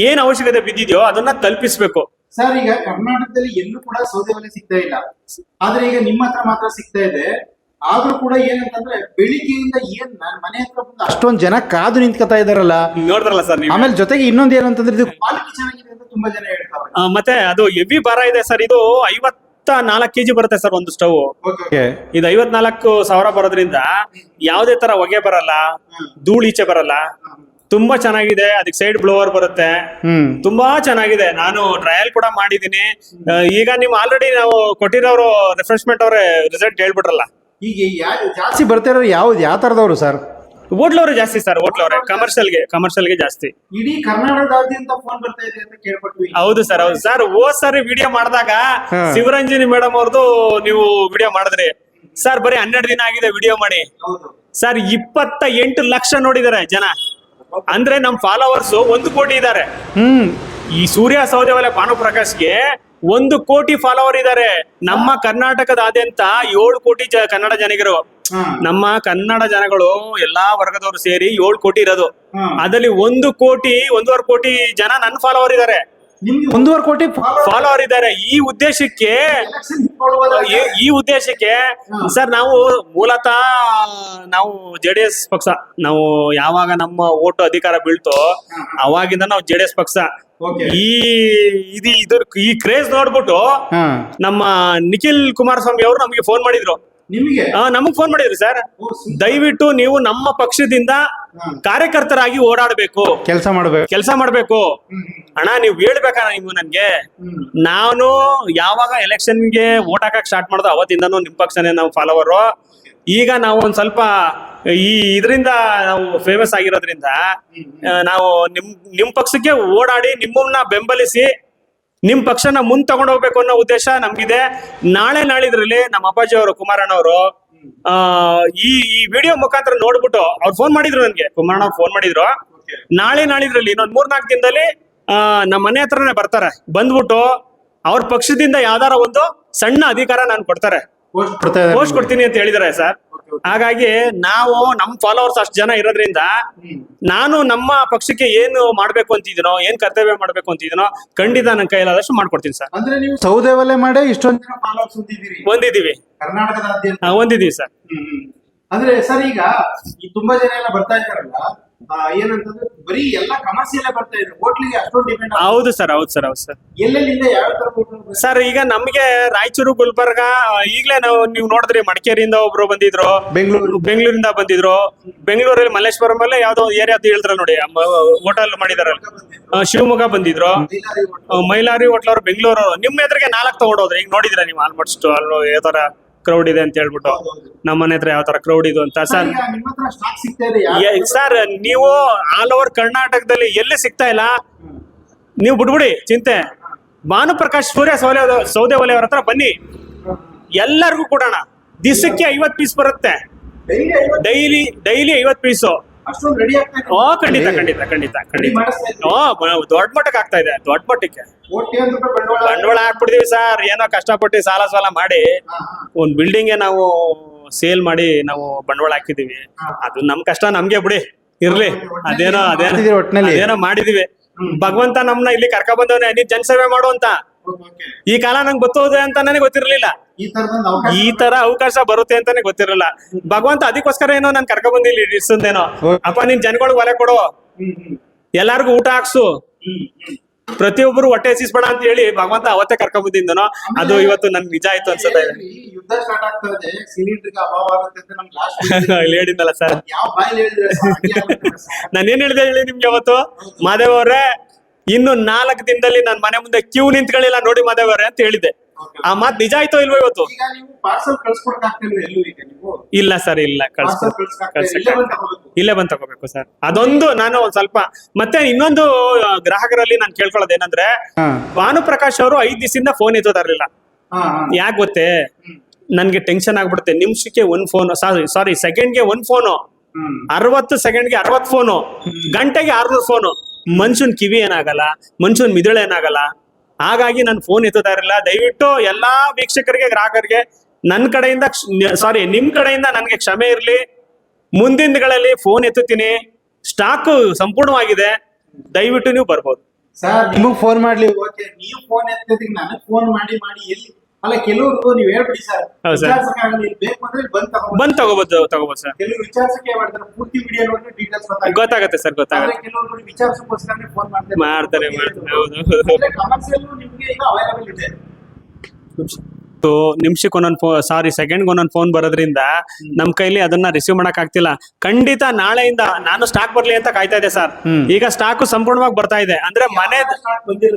Speaker 5: ಏನ್ ಅವಶ್ಯಕತೆ ಬಿದ್ದಿದ್ಯೋ ಅದನ್ನ ತಲುಪಿಸ್ಬೇಕು.
Speaker 1: ಸರ್, ಈಗ ಕರ್ನಾಟಕದಲ್ಲಿ ಎಲ್ಲೂ ಕೂಡ ಸೌದೆ ಒಲೆ ಸಿಗ್ತಾ ಇಲ್ಲ, ಆದ್ರೆ ಈಗ ನಿಮ್ಮ ಹತ್ರ ಮಾತ್ರ ಸಿಗ್ತಾ ಇದೆ. ಆದ್ರೂ ಕೂಡ ಏನಂತಂದ್ರೆ ಬೆಳಿಗ್ಗೆಯಿಂದ ಏನ್ ಮನೆ ಹತ್ರ ಬಂದು ಅಷ್ಟೊಂದು ಜನ ಕಾದು ನಿಂತ್ಕೊತಾ ಇದಾರಲ್ಲ,
Speaker 5: ನೋಡಿದ್ರಲ್ಲ ಸರ್.
Speaker 1: ಆಮೇಲೆ ಜೊತೆಗೆ ಇನ್ನೊಂದು ಏನಂತಂದ್ರೆ ಇದು ಕ್ವಾಲಿಟಿ ಚೆನ್ನಾಗಿದೆ ಅಂತ ತುಂಬಾ ಜನ ಹೇಳ್ತಾರೆ.
Speaker 5: ಮತ್ತೆ ಅದು ಹೆವಿ ಭಾರ ಇದೆ ಸರ್. ಇದು 54 kg ಬರುತ್ತೆ ಸರ್ ಒಂದು ಸ್ಟವ್. ಇದು 54,000 ಬರೋದ್ರಿಂದ ಯಾವ್ದೇ ತರ ಹೊಗೆ ಬರಲ್ಲ, ಧೂಳು ಈಚೆ ಬರಲ್ಲ. ತುಂಬಾ ಚೆನ್ನಾಗಿದೆ. ಅದಕ್ಕೆ ಸೈಡ್ ಬ್ಲೋವರ್ ಬರುತ್ತೆ, ತುಂಬಾ ಚೆನ್ನಾಗಿದೆ. ನಾನು ಟ್ರಯಲ್ ಕೂಡ ಮಾಡಿದೀನಿ. ಈಗ ನಿಮ್ ಆಲ್ರೆಡಿ ನಾವು ಕೊಟ್ಟಿರೋರು ರಿಫ್ರೆಶ್ಮೆಂಟ್ ಅವರೇ ರಿಸಲ್ಟ್ ಹೇಳ್ಬಿಟ್ರಲ್ಲ.
Speaker 1: ಈಗ ಜಾಸ್ತಿ ಬರ್ತಿರೋ ಯಾವ ತರದವರು ಸರ್?
Speaker 5: ಹೋಟ್ಲವ್ರೆ ಜಾಸ್ತಿ ಸರ್, ಹೋಟ್ಲವ್ರೆ. ಕಮರ್ಷಿಯಲ್ಗೆ ಜಾಸ್ತಿ.
Speaker 1: ಇಡೀ ಕರ್ನಾಟಕದಾದ್ಯಂತ ಫೋನ್ ಬರ್ತಾ ಇದೆ ಅಂತ ಕೇಳ್ಪಟ್ವಿ.
Speaker 5: ಹೌದು ಸರ್, ಹೌದು ಸರ್. ಹೋದ್ ಸಾರಿ ವಿಡಿಯೋ ಮಾಡಿದಾಗ ಶಿವರಂಜನಿ ಮೇಡಮ್ ಅವ್ರದ್ದು ನೀವು ವಿಡಿಯೋ ಮಾಡಿದ್ರಿ ಸರ್. ಬರೀ 12 ದಿನ ಆಗಿದೆ ವಿಡಿಯೋ ಮಾಡಿ ಸರ್. 28 ಲಕ್ಷ ನೋಡಿದಾರೆ ಜನ. ಅಂದ್ರೆ ನಮ್ ಫಾಲೋವರ್ಸ್ 1 ಕೋಟಿ ಇದ್ದಾರೆ. ಈ ಸೂರ್ಯ ಸೌದೆ ಒಲೆ ಭಾನುಪ್ರಕಾಶ್ಗೆ 1 ಕೋಟಿ ಫಾಲೋವರ್ ಇದ್ದಾರೆ. ನಮ್ಮ ಕರ್ನಾಟಕದಾದ್ಯಂತ 7 ಕೋಟಿ ಕನ್ನಡ ಜನಿಗರು. ನಮ್ಮ ಕನ್ನಡ ಜನಗಳು ಎಲ್ಲಾ ವರ್ಗದವರು ಸೇರಿ 7 ಕೋಟಿ ಇರೋದು. ಅದರಲ್ಲಿ 1 ಕೋಟಿ 1.5 ಕೋಟಿ ಜನ ನನ್ನ ಫಾಲೋವರ್ ಇದ್ದಾರೆ.
Speaker 1: 1.5 ಕೋಟಿ
Speaker 5: ಫಾಲೋವರ್ ಇದ್ದಾರೆ. ಈ ಉದ್ದೇಶಕ್ಕೆ ಸರ್, ನಾವು ಮೂಲತಃ ನಾವು JDS ಪಕ್ಷ. ನಾವು ಯಾವಾಗ ನಮ್ಮ ಓಟು ಅಧಿಕಾರ ಬೀಳ್ತೋ ಅವಾಗಿಂದ ನಾವು JDS ಪಕ್ಷ. ಈ ಕ್ರೇಜ್ ನೋಡ್ಬಿಟ್ಟು ನಮ್ಮ ನಿಖಿಲ್ ಕುಮಾರಸ್ವಾಮಿ ಅವರು ನಮಗೆ ಫೋನ್ ಮಾಡಿದ್ರು. ನಮಗ್ ಫೋನ್ ಮಾಡಿದ್ರು ಸರ್, ದಯವಿಟ್ಟು ನೀವು ನಮ್ಮ ಪಕ್ಷದಿಂದ ಕಾರ್ಯಕರ್ತರಾಗಿ ಓಡಾಡಬೇಕು, ಕೆಲಸ ಮಾಡ್ಬೇಕು ಅಣ್ಣ. ನೀವು ಹೇಳ್ಬೇಕಣ್ಣ ನೀವು ನನ್ಗೆ. ನಾನು ಯಾವಾಗ ಎಲೆಕ್ಷನ್ಗೆ ಓಟ್ ಹಾಕಕ್ ಸ್ಟಾರ್ಟ್ ಮಾಡ್ದೋ ಅವತ್ತಿಂದನೂ ನಿಮ್ ಪಕ್ಷನೇ ನಾವು ಫಾಲೋವರು. ಈಗ ನಾವು ಒಂದ್ ಸ್ವಲ್ಪ ಇದರಿಂದ ನಾವು ಫೇಮಸ್ ಆಗಿರೋದ್ರಿಂದ ನಾವು ನಿಮ್ ಪಕ್ಷಕ್ಕೆ ಓಡಾಡಿ ನಿಮ್ಮನ್ನ ಬೆಂಬಲಿಸಿ ನಿಮ್ ಪಕ್ಷನ ಮುಂದ್ ತಗೊಂಡ್ ಹೋಗ್ಬೇಕು ಅನ್ನೋ ಉದ್ದೇಶ ನಮ್ಗಿದೆ. ನಾಳಿದ್ರಲ್ಲಿ ನಮ್ಮ ಅಪ್ಪಾಜಿ ಅವರು ಕುಮಾರಣ್ಣ ಅವರು ಈ ವಿಡಿಯೋ ಮುಖಾಂತರ ನೋಡ್ಬಿಟ್ಟು ಅವ್ರು ಫೋನ್ ಮಾಡಿದ್ರು ನನ್ಗೆ. ಕುಮಾರಣ್ಣ ಫೋನ್ ಮಾಡಿದ್ರು. ನಾಳಿದ್ರಲ್ಲಿ ಇನ್ನೊಂದ್ 3-4 ದಿನದಲ್ಲಿ ನಮ್ಮ ಮನೆ ಹತ್ರನೇ ಬರ್ತಾರೆ. ಬಂದ್ಬಿಟ್ಟು ಅವ್ರ ಪಕ್ಷದಿಂದ ಯಾವ್ದಾರ ಒಂದು ಸಣ್ಣ ಅಧಿಕಾರ ನಾನು ಕೊಡ್ತಾರೆ, ಪೋಸ್ಟ್ ಕೊಡ್ತೀನಿ ಅಂತ ಹೇಳಿದಾರೆ ಸರ್. ಹಾಗಾಗಿ ನಾವು ನಮ್ಮ ಫಾಲೋವರ್ಸ್ ಅಷ್ಟು ಜನ ಇರೋದ್ರಿಂದ ನಾನು ನಮ್ಮ ಪಕ್ಷಕ್ಕೆ ಏನು ಮಾಡ್ಬೇಕು ಅಂತಿದ್ದೀನೋ, ಏನ್ ಕರ್ತವ್ಯ ಮಾಡ್ಬೇಕು ಅಂತಿದ್ದೀನೋ ಖಂಡಿತ ನನ್ನ ಕೈಲಾದಷ್ಟು ಮಾಡ್ಕೊಡ್ತೀನಿ ಸರ್.
Speaker 1: ಅಂದ್ರೆ ನೀವು ಸೌದೆ ಒಲೆ ಮಾಡಿ ಇಷ್ಟೊಂದು ಜನ ಫಾಲೋವರ್ಸ್
Speaker 5: ಹೊಂದಿದ್ದೀವಿ
Speaker 1: ಕರ್ನಾಟಕದಾದ್ಯಂತ
Speaker 5: ಹೊಂದಿದ್ದೀವಿ ಸರ್.
Speaker 1: ಅಂದ್ರೆ ಸರ್, ಈಗ ಈ ತುಂಬಾ ಜನ ಎಲ್ಲ ಬರ್ತಾ ಇದ್ದಾರಲ್ಲ, ಏನಂತಂದ್ರೆ ಬರೀ ಎಲ್ಲ ಕಮರ್ಷಿಯಲ್ ಬರ್ತಾ ಇದೆ, ಹೋಟ್ಲಿಗೆ ಅಷ್ಟೊಂದು ಡಿಪೆಂಡ್.
Speaker 5: ಹೌದು ಸರ್.
Speaker 1: ಎಲ್ಲೆಲ್ಲಿಂದ ಯಾವ ತರ
Speaker 5: ಸರ್? ಈಗ ನಮ್ಗೆ ರಾಯಚೂರು, ಗುಲ್ಬರ್ಗ, ಈಗಲೇ ನೀವು ನೋಡಿದ್ರಿ ಮಡಿಕೇರಿಯಿಂದ ಒಬ್ರು ಬಂದಿದ್ರು, ಬೆಂಗಳೂರಿಂದ ಬಂದಿದ್ರು. ಬೆಂಗಳೂರಲ್ಲಿ ಮಲ್ಲೇಶ್ವರಂ ಅಲ್ಲೇ ಯಾವ್ದೋ ಏರಿಯಾ ಅಂತ ಹೇಳಿದ್ರ ನೋಡಿ, ಹೋಟೆಲ್ ಮಾಡಿದಾರಲ್ಲ, ಶಿವಮೊಗ್ಗ ಬಂದಿದ್ರು. ಮೈಲಾರಿ ಹೋಟ್ಲವ್ರು ಬೆಂಗಳೂರು. ನಿಮ್ಮ ಎದುರಿಗೆ 4 ತಗೊಂಡೋದ್ರೆ ಈಗ ನೋಡಿದ್ರೆ ನೀವು ಆಲ್ಮೋಸ್ಟ್ ಅಲ್ಲಿ ಯಾವ ತರ ಕ್ರೌಡ್ ಇದೆ ಅಂತ ಹೇಳ್ಬಿಟ್ಟು. ನಮ್ಮ ಮನೆ ಹತ್ರ ಯಾವ ತರ ಕ್ರೌಡ್ ಇದು ಅಂತ ಸರ್. ಸರ್, ನೀವು ಆಲ್ ಓವರ್ ಕರ್ನಾಟಕದಲ್ಲಿ ಎಲ್ಲಿ ಸಿಗ್ತಾ ಇಲ್ಲ, ನೀವು ಬಿಡ್ಬಿಡಿ ಚಿಂತೆ. ಭಾನುಪ್ರಕಾಶ್ ಸೂರ್ಯ ಸೌದೆ ಒಲೆಯವ್ರ ಹತ್ರ ಬನ್ನಿ, ಎಲ್ಲರಿಗೂ ಕೊಡೋಣ. ದಿವಸಕ್ಕೆ 50 ಪೀಸ್ ಬರುತ್ತೆ. Daily 50 piece.
Speaker 1: ಅಷ್ಟೊಂದು ರೆಡಿ ಆಗ್ತಾ ಇದೆ.
Speaker 5: ಓ ಖಂಡಿತ ಖಂಡಿತ ಖಂಡಿತ ಖಂಡಿತ. ದೊಡ್ಡ ಮಟ್ಟಕ್ಕೆ ಆಗ್ತಾ ಇದೆ, ದೊಡ್ಡ ಮಟ್ಟಕ್ಕೆ.
Speaker 1: ಕೋಟ್ಯಾಂತರ ರೂಪಾಯಿ
Speaker 5: ಬಂಡವಾಳ ಹಾಕ್ಬಿಟ್ಟಿದೀವಿ ಸರ್. ಏನೋ ಕಷ್ಟಪಟ್ಟು ಸಾಲ ಮಾಡಿ ಒಂದ್ ಬಿಲ್ಡಿಂಗ್ ನಾವು ಸೇಲ್ ಮಾಡಿ ನಾವು ಬಂಡವಾಳ ಹಾಕಿದೀವಿ. ಅದು ನಮ್ ಕಷ್ಟ ನಮ್ಗೆ ಬಿಡಿ, ಇರ್ಲಿ. ಅದೇನೋ ಮಾಡಿದೀವಿ. ಭಗವಂತ ನಮ್ನ ಇಲ್ಲಿ ಕರ್ಕ ಬಂದವನೇ, ನೀನ್ ಜನಸೇವೆ ಮಾಡು ಅಂತ. ಈ ಕಾಲ ನಂಗೆ ಗೊತ್ತೋದೆ ಅಂತ ನನಗೆ ಗೊತ್ತಿರ್ಲಿಲ್ಲ. ಈ ತರ ಅವಕಾಶ ಬರುತ್ತೆ ಅಂತಾನೆ ಗೊತ್ತಿರಲಿಲ್ಲ. ಭಗವಂತ ಅದಕ್ಕೋಸ್ಕರ ಏನೋ ನಾನು ಕರ್ಕ ಬಂದಿಲ್ಲ ಇಷ್ಟೊಂದೇನೋ. ಅಪ್ಪ ನೀನ್ ಜನಗಳಿಗೆ ಒಲೆ ಕೊಡು, ಎಲ್ಲಾರ್ಗು ಊಟ ಹಾಕ್ಸು, ಪ್ರತಿಯೊಬ್ಬರು ಹೊಟ್ಟೆ ಹಸಿಸ್ಬೇಡ ಅಂತ ಹೇಳಿ ಭಗವಂತ ಅವತ್ತೇ ಕರ್ಕ ಬಂದಿದ್ದನೋ. ಅದು ಇವತ್ತು ನನ್ ನಿಜ ಆಯ್ತು ಅನ್ಸುತ್ತೆ.
Speaker 1: ಯುದ್ಧ ಸ್ಟಾರ್ಟ್ ಆಗ್ತಾ ಇದೆ, ಸಿಲಿಂಡರ್ ಅಭಾವ ಆಗುತ್ತೆ ಅಂತ ನಮ್ಗೆ
Speaker 5: ಇಲ್ಲಿ ಹೇಳಿದ್ನಲ್ಲ ಸರ್.
Speaker 1: ಯಾವ ಬಾಯಲ್ಲಿ ಹೇಳಿದ್ರೆ
Speaker 5: ನಾನೇನ್ ಹೇಳಿದೆ ಹೇಳಿ ನಿಮ್ಗೆ ಅವತ್ತು? ಮಾದೇವ್ ಅವ್ರೆ, ಇನ್ನು 4 ದಿನದಲ್ಲಿ ನನ್ ಮನೆ ಮುಂದೆ ಕ್ಯೂ ನಿಂತ್ಕೊಳ್ಳಿಲ್ಲ ನೋಡಿ ಮಾದೇವ್ ಅವ್ರೆ ಅಂತ ಹೇಳಿದ್ದೆ. ಆ ಮಾತ್ ನಿಜ ಆಯ್ತೋ ಇಲ್ವೋ ಇವತ್ತು?
Speaker 1: ಈಗ ನೀವು ಪಾರ್ಸಲ್ ಕಳ್ಸ್ಕೊಡಕ್ ಆಗ್ತಿಲ್ಲ ಎಲ್ಲೂ ಈಗ ನೀವು?
Speaker 5: ಇಲ್ಲ ಸರ್, ಇಲ್ಲ ಇಲ್ಲೇ ಬಂದ್ ತಗೋಬೇಕು ಸರ್. ಅದೊಂದು ನಾನು ಒಂದ್ ಸ್ವಲ್ಪ ಮತ್ತೆ ಇನ್ನೊಂದು ಗ್ರಾಹಕರಲ್ಲಿ ನಾನು ಕೇಳ್ಕೊಳ್ಳೋದು ಏನಂದ್ರೆ, ಭಾನುಪ್ರಕಾಶ್ ಅವರು 5 ದಿವಸದಿಂದ ಫೋನ್ ಎತ್ತೋದಾರ್ಲಿಲ್ಲ. ಯಾಕೆ ಗೊತ್ತೇ? ನನ್ಗೆ ಟೆನ್ಷನ್ ಆಗ್ಬಿಡುತ್ತೆ. ನಿಮಿಷಕ್ಕೆ 1 ಫೋನ್, ಸಾರಿ ಸೆಕೆಂಡ್ಗೆ 1 ಫೋನು, 60 ಸೆಕೆಂಡ್ಗೆ 60 ಫೋನು, ಗಂಟೆಗೆ 600 ಫೋನು. ಮನುಷ್ಯನ್ ಕಿವಿ ಏನಾಗಲ್ಲ, ಮನುಷ್ಯನ್ ಮಿದುಳು ಏನಾಗಲ್ಲ. ಹಾಗಾಗಿ ನಾನು ಫೋನ್ ಎತ್ತುತ್ತಾ ಇರಲಿಲ್ಲ. ದಯವಿಟ್ಟು ಎಲ್ಲಾ ವೀಕ್ಷಕರಿಗೆ, ಗ್ರಾಹಕರಿಗೆ ನನ್ನ ಕಡೆಯಿಂದ ನಿಮ್ ಕಡೆಯಿಂದ ನನಗೆ ಕ್ಷಮೆ ಇರಲಿ. ಮುಂದಿನ ದಿನಗಳಲ್ಲಿ ಫೋನ್ ಎತ್ತುತ್ತೀನಿ. ಸ್ಟಾಕ್ ಸಂಪೂರ್ಣವಾಗಿದೆ, ದಯವಿಟ್ಟು ನೀವು ಬರ್ಬೋದು
Speaker 1: ಸರ್. ನಿಮಗ್ ಫೋನ್ ಮಾಡ್ಲಿ ಓಕೆ, ನೀವು ಫೋನ್ ಎತ್ತಿದ್ರೆ ನನಗ್ ಫೋನ್ ಮಾಡಿ ಎಲ್ಲಿ ಅಲ್ಲ, ಕೆಲವ್ರು ನೀವ್ ಹೇಳ್ಬಿಡಿ ಸರ್, ಬೇಕು ಅಂದ್ರೆ ಬಂದ್
Speaker 5: ತಗೋಬಹುದು ಸರ್.
Speaker 1: ಕೆಲವರು ವಿಚಾರಿಸಕ್ಕೆ ಮಾಡ್ತಾರೆ, ಪೂರ್ತಿ ವಿಡಿಯೋ ನೋಡಿ ಡೀಟೇಲ್ಸ್
Speaker 5: ಗೊತ್ತಾಗುತ್ತೆ ಸರ್, ಗೊತ್ತಾಗುತ್ತೆ.
Speaker 1: ಕೆಲವರು ನೋಡಿ ವಿಚಾರಿಸಕ್ಕೋಸ್ಕರ ಫೋನ್
Speaker 5: ಮಾಡ್ತಾರೆ.
Speaker 1: ಹೌದು, ಕಮರ್ಷಿಯಲ್ ನಿಮ್ಗೆ ಈಗ ಅವೈಲೇಬಲ್ ಇದೆ.
Speaker 5: ನಿಮಿಷಕ್ಕೆ ಸೆಕೆಂಡ್ ಒಂದೊಂದು ಫೋನ್ ಬರೋದ್ರಿಂದ ನಮ್ ಕೈಲಿ ಅದನ್ನ ರಿಸೀವ್ ಮಾಡಕ್ ಆಗ್ತಿಲ್ಲ. ಖಂಡಿತ ನಾಳೆಯಿಂದ ನಾನು ಸ್ಟಾಕ್ ಬರ್ಲಿ ಅಂತ ಕಾಯ್ತಾ ಇದೆ ಸರ್. ಈಗ ಸ್ಟಾಕ್ ಸಂಪೂರ್ಣವಾಗಿ ಬರ್ತಾ ಇದೆ. ಅಂದ್ರೆ ಮನೆ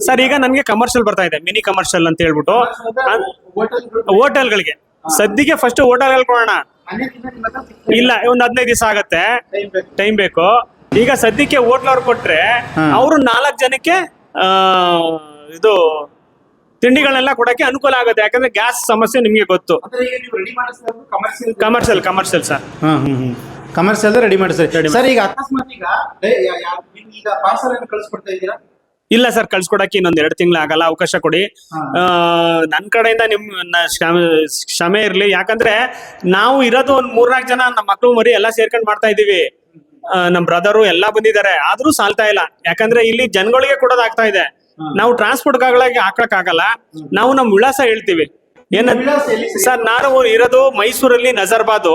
Speaker 5: ಸರ್, ಈಗ ನನ್ಗೆ ಕಮರ್ಷಿಯಲ್ ಬರ್ತಾ ಇದೆ, ಮಿನಿ ಕಮರ್ಷಿಯಲ್ ಅಂತ ಹೇಳ್ಬಿಟ್ಟು ಹೋಟೆಲ್ಗಳಿಗೆ. ಸದ್ಯಕ್ಕೆ ಫಸ್ಟ್ ಹೋಟೆಲ್ ಕೊಡೋಣ. ಇಲ್ಲ, ಒಂದ್ 15 ದಿವಸ ಆಗತ್ತೆ, ಟೈಮ್ ಬೇಕು. ಈಗ ಸದ್ಯಕ್ಕೆ ಹೋಟ್ಲ್ ಅವ್ರು ಕೊಟ್ರೆ ಅವರು 4 ಜನಕ್ಕೆ ಇದು ತಿಂಡಿಗಳನ್ನೆಲ್ಲ ಕೊಡಕ್ಕೆ ಅನುಕೂಲ ಆಗುತ್ತೆ. ಯಾಕಂದ್ರೆ ಗ್ಯಾಸ್ ಸಮಸ್ಯೆ ನಿಮ್ಗೆ ಗೊತ್ತು. ಕಮರ್ಷಿಯಲ್ ಸರ್,
Speaker 1: ಕಮರ್ಷಿಯಲ್ ರೆಡಿ ಮಾಡಿಸ್ತಾರೆ ಸರ್. ಈಗ ಅಕಸ್ಮಾತ್ ಈಗ ಪಾರ್ಸಲ್ ಅನ್ನು ಕಳಿಸ್ಕೊಡ್ತಾ ಇದ್ದೀರಾ?
Speaker 5: ಇಲ್ಲ ಸರ್, ಕಳ್ಸ್ಕೊಡಕ್ಕೆ ಇನ್ನೊಂದ್ 2 ತಿಂಗಳು ಆಗಲ್ಲ, ಅವಕಾಶ ಕೊಡಿ. ನನ್ ಕಡೆಯಿಂದ ನಿಮ್ ಕ್ಷಮೆ ಇರ್ಲಿ. ಯಾಕಂದ್ರೆ ನಾವು ಇರೋದು ಒಂದ್ 3-4 ಜನ, ನಮ್ಮ ಮಕ್ಳು ಮರಿ ಎಲ್ಲಾ ಸೇರ್ಕೊಂಡ್ ಮಾಡ್ತಾ ಇದೀವಿ. ನಮ್ ಬ್ರದರು ಎಲ್ಲಾ ಬಂದಿದ್ದಾರೆ, ಆದ್ರೂ ಸಾಲ್ತಾ ಇಲ್ಲ. ಯಾಕಂದ್ರೆ ಇಲ್ಲಿ ಜನಗಳಿಗೆ ಕೊಡೋದಾಗ್ತಾ ಇದೆ. ನಾವು ಟ್ರಾನ್ಸ್ಪೋರ್ಟ್ ಹಾಕಕ್ ಆಗಲ್ಲ. ನಾವು ನಮ್ ವಿಳಾಸ ಹೇಳ್ತೀವಿ. ಸರ್, ನಾನು ಇರೋದು ಮೈಸೂರಲ್ಲಿ ನಜರ್ಬಾದ್,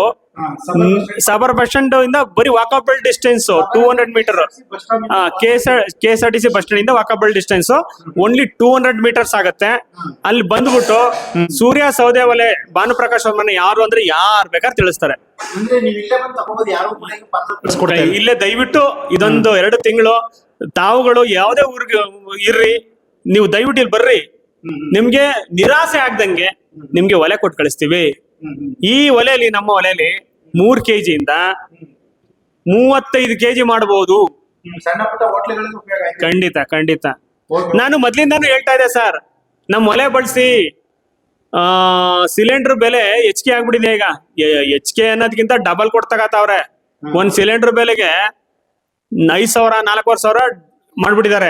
Speaker 5: ಸಬರ್ ಬಸ್ ಸ್ಟ್ಯಾಂಡ್ ಇಂದ ಬರೀ walkable distance 200 metre. KSRTC bus stand ಇಂದ ವಾಕಬಲ್ ಡಿಸ್ಟೆನ್ಸ್ ಓನ್ಲಿ 200 ಮೀಟರ್ಸ್ ಆಗತ್ತೆ. ಅಲ್ಲಿ ಬಂದ್ಬಿಟ್ಟು ಸೂರ್ಯ ಸೌದೆ ಒಲೆ ಭಾನುಪ್ರಕಾಶ್ ಅವ್ರ ಮನೆ ಯಾರು ಅಂದ್ರೆ ಯಾರು ಬೇಕಾದ್ರೆ ತಿಳಿಸ್ತಾರೆ. ಇಲ್ಲೇ ದಯವಿಟ್ಟು ಇದೊಂದು 2 ತಿಂಗಳು ತಾವುಗಳು ಯಾವುದೇ ಊರಿಗೆ ಇರ್ರಿ, ನೀವು ದಯವಿಟ್ಟು ಇಲ್ಲಿ ಬರ್ರಿ. ನಿಮ್ಗೆ ನಿರಾಸೆ ಆಗ್ದಂಗೆ ನಿಮ್ಗೆ ಒಲೆ ಕೊಟ್ಟು ಕಳಿಸ್ತೀವಿ. ಈ ಒಲೆಯಲ್ಲಿ, ನಮ್ಮ ಒಲೆಯಲ್ಲಿ 3 kg ಇಂದ 35 kg ಮಾಡಬಹುದು. ಖಂಡಿತ. ನಾನು ಮೊದ್ಲಿಂದಾನು ಹೇಳ್ತಾ ಇದ್ದೆ ಸರ್, ನಮ್ ಒಲೆ ಬಳಸಿ ಸಿಲಿಂಡರ್ ಬೆಲೆ ಹೆಚ್ಚಿಗೆ ಆಗ್ಬಿಟ್ಟಿದೆ. ಈಗ ಹೆಚ್ಚಿಗೆ ಅನ್ನೋದಕ್ಕಿಂತ ಡಬಲ್ ಕೊಡ್ತಾಗತ್ತವ್ರೆ. ಒಂದ್ ಸಿಲಿಂಡರ್ ಬೆಲೆಗೆ 5,000 4,000 ಮಾಡ್ಬಿಟ್ಟಿದ್ದಾರೆ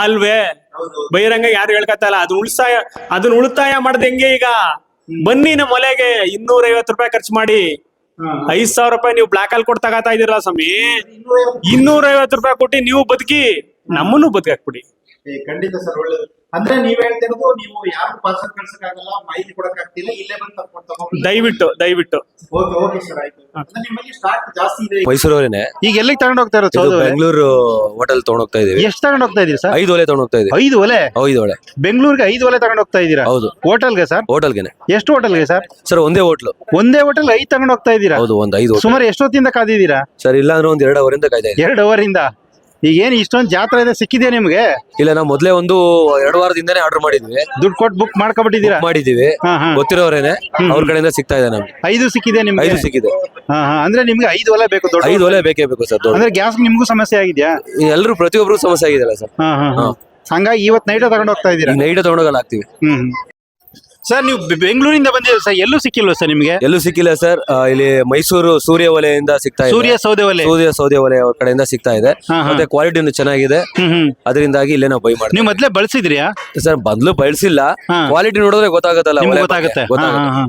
Speaker 5: ಅಲ್ವೇ? ಬಹಿರಂಗ ಯಾರು ಹೇಳ್ಕತ್ತ ಇಲ್ಲ. ಅದನ್ನ ಉಳಿತಾಯ ಮಾಡದ್ ಹೆಂಗೆ? ಈಗ ಬನ್ನಿ ನಮ್ಮ ಒಲೆಗೆ 250 ರೂಪಾಯಿ ಖರ್ಚು ಮಾಡಿ 5,000 ರೂಪಾಯಿ ನೀವು ಬ್ಲಾಕ್ ಅಲ್ಲಿ ಕೊಡ್ತಾಗತ್ತಾ ಇದೀರಲ್ಲ ಸ್ವಾಮಿ. 250 ರೂಪಾಯಿ ಕೊಟ್ಟು ನೀವು ಬದುಕಿ, ನಮ್ಮನ್ನು ಬದುಕಾಕ್ಬಿಡಿ.
Speaker 1: ಖಂಡಿತ ಸರ್, ಒಳ್ಳೇದು. ಅಂದ್ರೆ ನೀವ್ ಹೇಳ್ತಿರೋದು, ನೀವು ಯಾರು ಪಾರ್ಸಲ್ ಕಳ್ಸಕ್ ಆಗಲ್ಲ, ಮಾಹಿತಿ ಕೊಡಕ್ ಆಗ್ತಿಲ್ಲ, ಇಲ್ಲೇ ಬಂದು ತಗೊಂಡು
Speaker 5: ದಯವಿಟ್ಟು.
Speaker 1: ಓಕೆ ಸರ್, ಆಯ್ತು. ನಿಮ್ಮಲ್ಲಿ ಸ್ಟಾಕ್ ಜಾಸ್ತಿ ಇದೆ.
Speaker 6: ಮೈಸೂರವರೇನೆ.
Speaker 1: ಈಗ ಎಲ್ಲಿಗೆ ತಗೊಂಡು ಹೋಗ್ತಾ ಇರೋದು?
Speaker 6: ಬೆಂಗಳೂರು ಹೋಟೆಲ್ ತಗೊಂಡ್ ಹೋಗ್ತಾ ಇದೀವಿ.
Speaker 1: ಎಷ್ಟು ತಗೊಂಡು ಹೋಗ್ತಾ ಇದೀರಿ ಸರ್?
Speaker 6: 5 ಒಲೆ ತಗೊಂಡ್ ಹೋಗ್ತಾ ಇದೀವಿ.
Speaker 1: 5 ಒಲೆ?
Speaker 6: 5 ಒಲೆ
Speaker 1: ಬೆಂಗಳೂರಿಗೆ 5 ಒಲೆ ತಗೊಂಡು ಹೋಗ್ತಾ ಇದೀರಾ?
Speaker 6: ಹೌದು.
Speaker 1: ಹೋಟೆಲ್ಗೆ ಸರ್?
Speaker 6: ಹೋಟೆಲ್ಗೆನೆ.
Speaker 1: ಎಷ್ಟು ಹೋಟೆಲ್ಗೆ ಸರ್?
Speaker 6: ಸರ್, ಒಂದೇ ಹೋಟ್ಲು.
Speaker 1: ಒಂದೇ ಹೋಟೆಲ್ 5 ತಗೊಂಡು ಹೋಗ್ತಾ ಇದೀರಾ?
Speaker 6: ಹೌದು, ಒಂದ್ 5.
Speaker 1: ಸುಮಾರು ಎಷ್ಟೊತ್ತಿಂದ ಕಾದಿದ್ದೀರಾ
Speaker 6: ಸರ್? ಇಲ್ಲ ಅಂದ್ರೆ ಒಂದ್ 2 ಅವರಿಂದ ಕಾಯ್ತಾ ಇದ್ದೀವಿ.
Speaker 1: 2 ಅವರಿಂದ. ಈಗ ಏನ್ ಇಷ್ಟೊಂದು ಜಾತ್ರೆ ಇದೆ, ಸಿಕ್ಕಿದೆ ನಿಮ್ಗೆ?
Speaker 6: ಇಲ್ಲ, ನಾವು ಮೊದ್ಲೇ ಒಂದು 2 ವಾರದಿಂದಾನೇ ಆರ್ಡರ್ ಮಾಡಿದ್ವಿ.
Speaker 1: ದುಡ್ಡು ಕೊಟ್ಟು ಬುಕ್ ಮಾಡ್ಕೊಬಿಟ್ಟಿದ್ದೀರಾ?
Speaker 6: ಮಾಡಿದೀವಿ. ಗೊತ್ತಿರೋರೇನೆ, ಅವ್ರ ಕಡೆಯಿಂದ ಸಿಗ್ತಾ ಇದೆ ನಮ್ಗೆ.
Speaker 1: 5 ಸಿಕ್ಕಿದೆ ನಿಮ್ಗೆ?
Speaker 6: 5 ಸಿಕ್ಕಿದೆ.
Speaker 1: ಅಂದ್ರೆ ನಿಮ್ಗೆ 5 ಒಲೆ ಬೇಕು?
Speaker 6: 5 ಒಲೆ ಬೇಕೇ ಬೇಕು ಸರ್.
Speaker 1: ಅಂದ್ರೆ ಗ್ಯಾಸ್ ನಿಮ್ಗೂ ಸಮಸ್ಯೆ ಆಗಿದ್ಯಾ?
Speaker 6: ಎಲ್ಲರೂ ಪ್ರತಿಯೊಬ್ರು ಸಮಸ್ಯೆ ಆಗಿದೆಲ್ಲ ಸರ್.
Speaker 1: ಹಂಗಾಗಿ ಇವತ್ತು ನೈಟ್ ತಗೊಂಡು ಹೋಗ್ತಾ ಇದೀರಾ?
Speaker 6: ನೈಟ್ ತಗೊಂಡೋಗಲ್ಲ ಆಗ್ತೀವಿ.
Speaker 1: ಸರ್ ನೀವು ಬೆಂಗಳೂರಿಂದ ಬಂದಿದ್ದೀರಾ ಸರ್, ಎಲ್ಲೂ ಸಿಕ್ಕಿಲ್ವಾ ಸರ್ ನಿಮ್ಗೆ?
Speaker 6: ಎಲ್ಲೂ ಸಿಕ್ಕಿಲ್ಲ ಸರ್. ಇಲ್ಲಿ ಮೈಸೂರು ಸೂರ್ಯ ವಲಯದಿಂದ ಸಿಗ್ತಾ ಇದೆ.
Speaker 1: ಸೂರ್ಯ ಸೌದೆ ಒಲೆ.
Speaker 6: ಸೌದೆ ವಲಯ ಅವ್ರ ಕಡೆಯಿಂದ ಸಿಗ್ತಾ ಇದೆ. ಮತ್ತೆ ಕ್ವಾಲಿಟಿನೂ ಚೆನ್ನಾಗಿದೆ. ಅದರಿಂದಾಗಿ ಇಲ್ಲೇ ನಾವು ಬೈ ಮಾಡ್ತೀವಿ.
Speaker 1: ನೀವು ಮೊದ್ಲೇ ಬಳಸಿದ್ರಿಯಾ
Speaker 6: ಸರ್ ಮೊದ್ಲು ಬಳಸಿಲ್ಲ, ಕ್ವಾಲಿಟಿ ನೋಡಿದ್ರೆ ಗೊತ್ತಾಗುತ್ತಲ್ಲ,
Speaker 1: ನಿಮ್ಗೆ
Speaker 6: ಒಳ್ಳೆ
Speaker 1: ಗೊತ್ತಾಗುತ್ತೆ.
Speaker 6: ಗೊತ್ತಾಗುತ್ತೆ.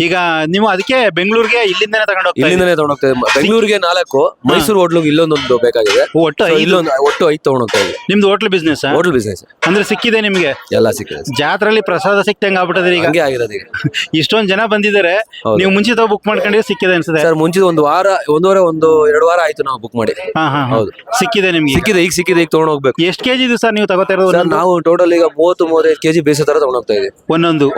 Speaker 1: ಈಗ ನೀವು ಅದಕ್ಕೆ ಬೆಂಗಳೂರಿಗೆ ಇಲ್ಲಿಂದಾನೆ ತಗೊಂಡು ಹೋಗ್ತಾ
Speaker 6: ಇಲ್ಲಿಂದನೇ ತಗೊಂಡೋಗ್ತಾ ಇದೆ. ಬೆಂಗಳೂರಿಗೆ 4, ಮೈಸೂರು ಹೋಟ್ಲಿಗೆ ಇಲ್ಲೊಂದೊಂದು ಬೇಕಾಗಿದೆ.
Speaker 1: ಒಟ್ಟು
Speaker 6: So ಇಲ್ಲೊಂದು ಒಟ್ಟು 5 ತಗೊಂಡೋಗ್ತಾ ಇದೆ.
Speaker 1: ನಿಮ್ದು ಹೋಟ್ಲ್ ಬಿಸ್ನೆಸ್
Speaker 6: ಹೋಟೆಲ್ ಬಿಸ್ನೆಸ್
Speaker 1: ಅಂದ್ರೆ ಸಿಕ್ಕಿದೆ ನಿಮ್ಗೆ?
Speaker 6: ಎಲ್ಲ ಸಿಕ್ಕಿದೆ.
Speaker 1: ಜಾತ್ರೆಯಲ್ಲಿ ಪ್ರಸಾದ ಸಿಕ್ತಂಗ ಆಗ್ಬಿಟ್ಟದ್ರಿ ಈಗ.
Speaker 6: ಹಂಗೆ ಆಗಿರೋದು ಈಗ.
Speaker 1: ಇಷ್ಟೊಂದ್ ಜನ ಬಂದಿದ್ದಾರೆ,
Speaker 6: ಹೌದು.
Speaker 1: ನೀವು ಮುಂಚಿತ ಬುಕ್ ಮಾಡ್ಕೊಂಡಿದ್ರೆ ಸಿಕ್ಕಿದೆ ಅನ್ಸುತ್ತೆ.
Speaker 6: ಸರ್ ಮುಂಚಿತ 1 ವಾರ 2 ವಾರ ಆಯ್ತು ನಾವು ಬುಕ್ ಮಾಡಿ.
Speaker 1: ಹೌದು, ಸಿಕ್ಕಿದೆ ನಿಮ್ಗೆ?
Speaker 6: ಸಿಕ್ಕಿದೆ ಈಗ ತಗೊಂಡ್ ಹೋಗ್ಬೇಕು.
Speaker 1: ಎಷ್ಟು ಕೆಜಿ ಇದು ಸರ್ ನೀವು ತಗೋತಾ ಇರೋದು?
Speaker 6: ಸರ್ ನಾವು ಟೋಟಲ್ ಈಗ 30-35 ಕೆಜಿ ಬೇಸೋ ತರ ತಗೊಂಡ್ ಹೋಗ್ತಾ ಇದೀವಿ
Speaker 1: ಒಂದೊಂದು.